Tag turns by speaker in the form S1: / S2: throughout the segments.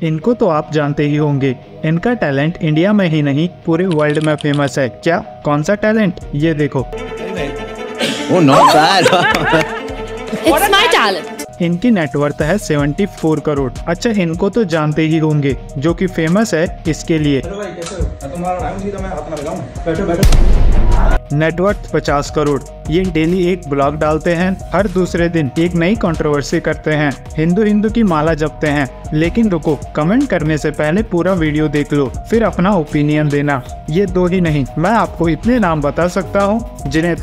S1: इनको तो आप जानते ही होंगे। इनका टैलेंट इंडिया में ही नहीं पूरे वर्ल्ड में फेमस है। क्या? कौन सा टैलेंट? ये देखो।
S2: Oh, not bad.
S3: It's my talent.
S1: इनकी नेटवर्थ है 74 करोड़। अच्छा, इनको तो जानते ही होंगे, जो कि फेमस है इसके लिए। नेटवर्थ 50 करोड़। ये डेली एक ब्लॉग डालते हैं, हर दूसरे दिन एक नई कंट्रोवर्सी करते हैं, हिंदू की माला जपते हैं। लेकिन रुको, कमेंट करने से पहले पूरा वीडियो देख लो, फिर अपना ओपिनियन देना। ये दो ही नहीं, मैं आपको इतने नाम बता सकता हूँ जिन्हें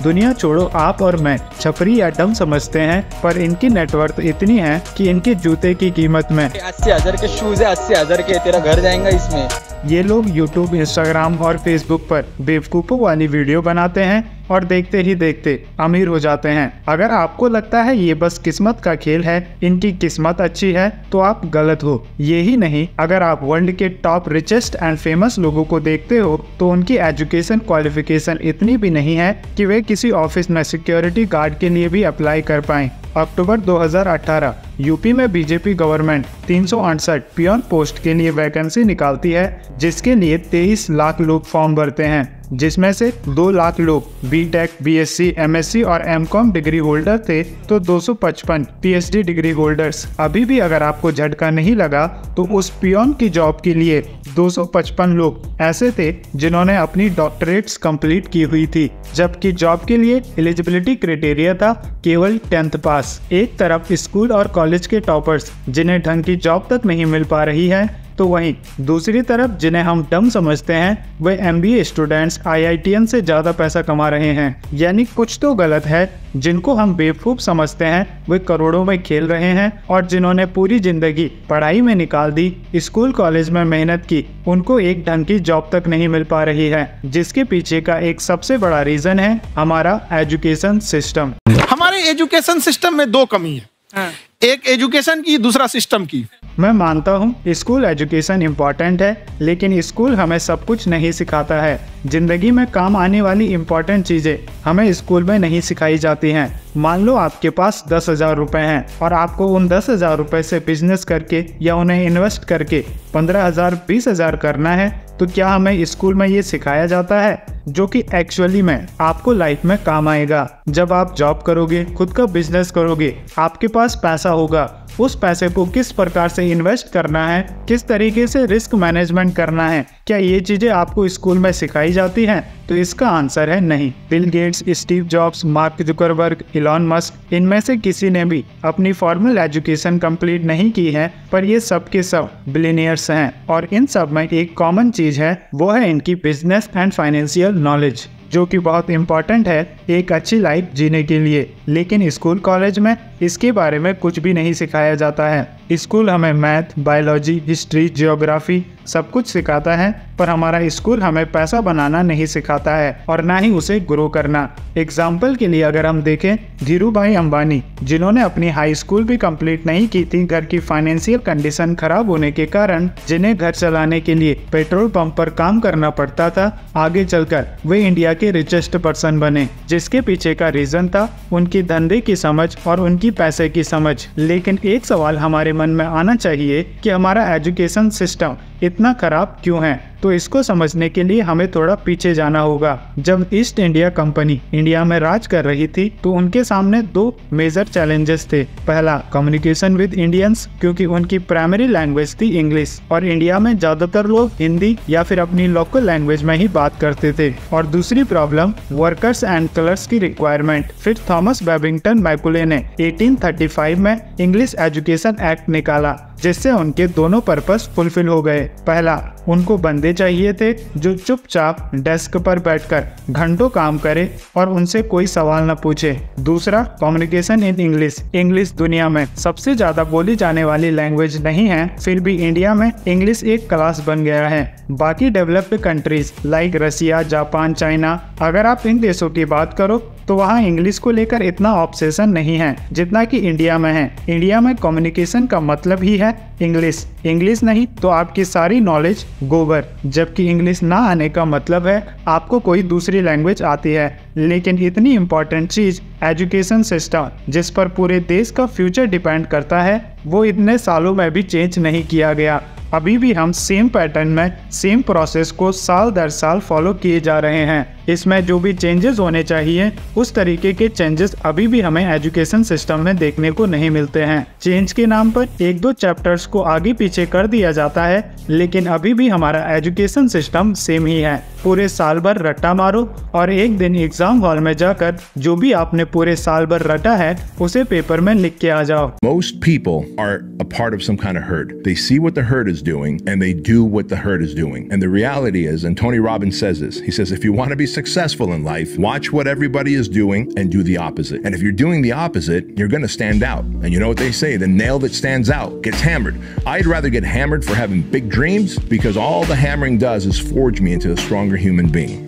S1: दुनिया छोड़ो आप और मैं छपरी या डम समझते हैं, पर इनकी नेटवर्थ इतनी है कि इनके जूते की कीमत में
S4: 80,000 के शूज है, 80,000 के, तेरा घर जाएगा इसमें।
S1: ये लोग यूट्यूब, इंस्टाग्राम और फेसबुक पर बेवकूफ़ों वाली वीडियो बनाते हैं और देखते ही देखते अमीर हो जाते हैं। अगर आपको लगता है ये बस किस्मत का खेल है, इनकी किस्मत अच्छी है, तो आप गलत हो। यही नहीं, अगर आप वर्ल्ड के टॉप रिचेस्ट एंड फेमस लोगों को देखते हो तो उनकी एजुकेशन क्वालिफिकेशन इतनी भी नहीं है कि वे किसी ऑफिस में सिक्योरिटी गार्ड के लिए भी अप्लाई कर पाएं। अक्टूबर 2018 यूपी में बीजेपी गवर्नमेंट 368 पियोन पोस्ट के लिए वैकेंसी निकालती है, जिसके लिए 23 लाख लोग फॉर्म भरते हैं, जिसमें से 2 लाख लोग बीटेक, बीएससी, एमएससी और एमकॉम डिग्री होल्डर थे, तो 255 पीएचडी डिग्री होल्डर्स। अभी भी अगर आपको झटका नहीं लगा तो उस पियोन की जॉब के लिए 255 लोग ऐसे थे जिन्होंने अपनी डॉक्टरेट्स कंप्लीट की हुई थी, जबकि जॉब के लिए एलिजिबिलिटी क्राइटेरिया था केवल 10th पास। एक तरफ स्कूल और कॉलेज के टॉपर्स जिन्हें ढंग की जॉब तक नहीं मिल पा रही है, तो वहीं दूसरी तरफ जिन्हें हम डम समझते हैं, वे एमबीए स्टूडेंट्स आईआईटीएन से ज़्यादा पैसा कमा रहे हैं। यानी कुछ तो गलत है। जिनको हम बेवकूफ़ समझते हैं वे करोड़ों में खेल रहे हैं, और जिन्होंने पूरी जिंदगी पढ़ाई में निकाल दी, स्कूल कॉलेज में मेहनत की, उनको एक ढंग की जॉब तक नहीं मिल पा रही है। जिसके पीछे का एक सबसे बड़ा रीज़न है हमारा एजुकेशन सिस्टम।
S5: हमारे एजुकेशन सिस्टम में 2 कमी है, एक एजुकेशन की, दूसरा सिस्टम की।
S1: मैं मानता हूँ स्कूल एजुकेशन इम्पॉर्टेंट है, लेकिन स्कूल हमें सब कुछ नहीं सिखाता है। जिंदगी में काम आने वाली इम्पॉर्टेंट चीज़ें हमें स्कूल में नहीं सिखाई जाती हैं। मान लो आपके पास 10,000 रुपये हैं और आपको उन 10,000 रुपये से बिजनेस करके या उन्हें इन्वेस्ट करके 15,000, 20,000 करना है, तो क्या हमें स्कूल में ये सिखाया जाता है? जो कि एक्चुअली में आपको लाइफ में काम आएगा। जब आप जॉब करोगे, खुद का बिजनेस करोगे, आपके पास पैसा होगा, उस पैसे को किस प्रकार से इन्वेस्ट करना है, किस तरीके से रिस्क मैनेजमेंट करना है, क्या ये चीजें आपको स्कूल में सिखाई जाती हैं? तो इसका आंसर है नहीं। Bill Gates, Steve jobs, mark Zuckerberg, Elon Musk, इनमें से किसी ने भी अपनी फॉर्मल एजुकेशन कंप्लीट नहीं की है, पर ये सब के सब बिलियनियर्स हैं। और इन सब में एक कॉमन चीज है, वो है इनकी बिजनेस एंड फाइनेंशियल नॉलेज, जो कि बहुत इम्पॉर्टेंट है एक अच्छी लाइफ जीने के लिए। लेकिन स्कूल कॉलेज में इसके बारे में कुछ भी नहीं सिखाया जाता है। स्कूल हमें मैथ, बायोलॉजी, हिस्ट्री, जियोग्राफी सब कुछ सिखाता है, पर हमारा स्कूल हमें पैसा बनाना नहीं सिखाता है और ना ही उसे ग्रो करना। एग्जाम्पल के लिए अगर हम देखें, धीरू भाई अंबानी, जिन्होंने अपनी हाई स्कूल भी कंप्लीट नहीं की थी, घर की फाइनेंशियल कंडीशन खराब होने के कारण जिन्हें घर चलाने के लिए पेट्रोल पंप पर काम करना पड़ता था, आगे चलकर वे इंडिया के रिचेस्ट पर्सन बने। जिसके पीछे का रीजन था उनकी धंधे की समझ और उनकी पैसे की समझ। लेकिन एक सवाल हमारे मन में आना चाहिए कि हमारा एजुकेशन सिस्टम इतना खराब क्यों है? तो इसको समझने के लिए हमें थोड़ा पीछे जाना होगा। जब ईस्ट इंडिया कंपनी इंडिया में राज कर रही थी, तो उनके सामने 2 मेजर चैलेंजेस थे। पहला, कम्युनिकेशन विद इंडियंस, क्योंकि उनकी प्राइमरी लैंग्वेज थी इंग्लिश और इंडिया में ज्यादातर लोग हिंदी या फिर अपनी लोकल लैंग्वेज में ही बात करते थे। और दूसरी प्रॉब्लम, वर्कर्स एंड कलर्स की रिक्वायरमेंट। फिर थॉमस बेबिंगटन मैकुले ने 1835 में इंग्लिश एजुकेशन एक्ट निकाला, जिससे उनके दोनों पर्पस फुलफिल हो गए। पहला, उनको बंदे चाहिए थे जो चुपचाप डेस्क पर बैठकर घंटों काम करे और उनसे कोई सवाल न पूछे। दूसरा, कम्युनिकेशन इन इंग्लिश। इंग्लिश दुनिया में सबसे ज्यादा बोली जाने वाली लैंग्वेज नहीं है, फिर भी इंडिया में इंग्लिश एक क्लास बन गया है। बाकी डेवलप्ड कंट्रीज लाइक रसिया, जापान, चाइना, अगर आप इन देशों की बात करो तो वहाँ इंग्लिश को लेकर इतना ऑब्सेशन नहीं है जितना कि इंडिया में है। इंडिया में कम्युनिकेशन का मतलब ही है इंग्लिश। इंग्लिश नहीं तो आपकी सारी नॉलेज गोबर। जबकि इंग्लिश ना आने का मतलब है आपको कोई दूसरी लैंग्वेज आती है। लेकिन इतनी इम्पोर्टेंट चीज एजुकेशन सिस्टम, जिस पर पूरे देश का फ्यूचर डिपेंड करता है, वो इतने सालों में भी चेंज नहीं किया गया। अभी भी हम सेम पैटर्न में सेम प्रोसेस को साल दर साल फॉलो किए जा रहे हैं। इसमें जो भी चेंजेस होने चाहिए उस तरीके के चेंजेस अभी भी हमें एजुकेशन सिस्टम में देखने को नहीं मिलते हैं। चेंज के नाम पर एक दो चैप्टर्स को आगे पीछे कर दिया जाता है, लेकिन अभी भी हमारा एजुकेशन सिस्टम सेम ही है। पूरे साल भर रट्टा मारो और एक दिन एग्जाम हॉल में जाकर जो भी आपने पूरे साल भर रटा है उसे पेपर में लिख के आ जाओ।
S6: Most people are a part of some kind of herd. They see what the herd is doing and they do what the herd is doing. And the reality is, and Tony Robbins says this, he says, if you want to be successful in life, watch what everybody is doing and do the opposite. And if you're doing the opposite, you're going to stand out. And you know what they say, the nail that stands out gets hammered. I'd rather get hammered for having big dreams, because all the hammering does is forge me into a stronger human being.